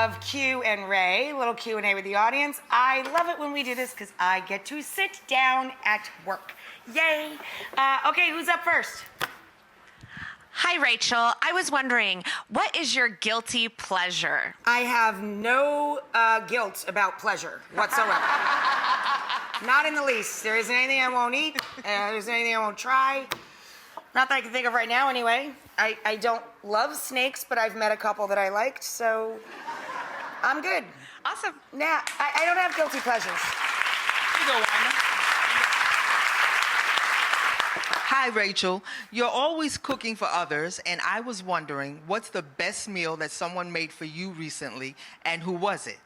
of Q and Ray, little Q&A with the audience. I love it when we do this because I get to sit down at work. Yay. Okay, who's up first? Hi, Rachel. I was wondering, what is your guilty pleasure? I have no guilt about pleasure whatsoever. Not in the least. There isn't anything I won't eat. There isn't anything I won't try. Not that I can think of right now, anyway. I don't love snakes, but I've met a couple that I liked, so I'm good. Awesome. Nah, I don't have guilty pleasures. Here you go, Wanda. Hi, Rachel. You're always cooking for others, and I was wondering, what's the best meal that someone made for you recently, and who was it?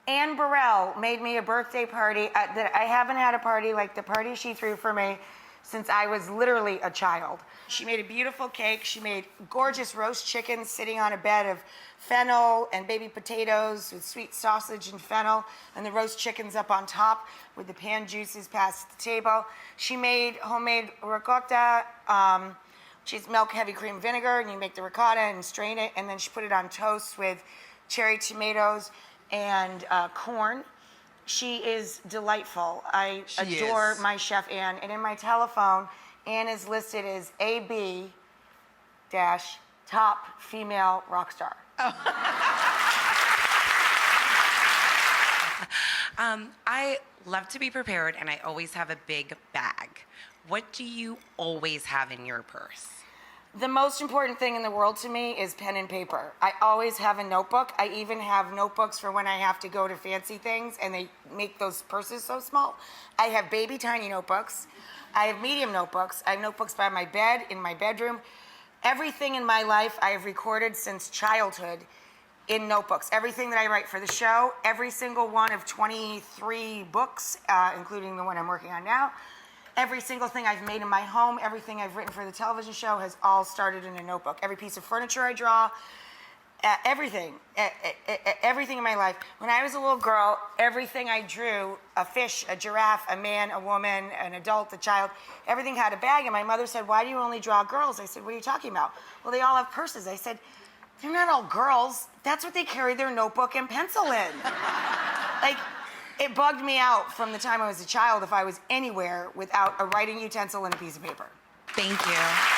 Anne Burrell made me a birthday party. I haven't had a party like the party she threw for me since I was literally a child. She made a beautiful cake. She made gorgeous roast chicken sitting on a bed of fennel and baby potatoes with sweet sausage and fennel, and the roast chicken's up on top with the pan juices past the table. She made homemade ricotta. She's milk, heavy cream vinegar, and you make the ricotta and strain it, and then she put it on toast with cherry tomatoes and corn. She is delightful. I adore my chef, Anne. And in my telephone, Anne is listed as AB dash top female rock star. Oh. I love to be prepared, and I always have a big bag. What do you always have in your purse? The most important thing in the world to me is pen and paper. I always have a notebook. I even have notebooks for when I have to go to fancy things and they make those purses so small. I have baby tiny notebooks. I have medium notebooks. I have notebooks by my bed, in my bedroom. Everything in my life I have recorded since childhood in notebooks. Everything that I write for the show, every single one of 23 books, including the one I'm working on now. Every single thing I've made in my home, everything I've written for the television show has all started in a notebook. Every piece of furniture I draw, everything in my life. When I was a little girl, everything I drew, a fish, a giraffe, a man, a woman, an adult, a child, everything had a bag. And my mother said, "Why do you only draw girls?" I said, "What are you talking about?" "Well, they all have purses." I said, "They're not all girls. That's what they carry their notebook and pencil in." Like, it bugged me out from the time I was a child if I was anywhere without a writing utensil and a piece of paper. Thank you.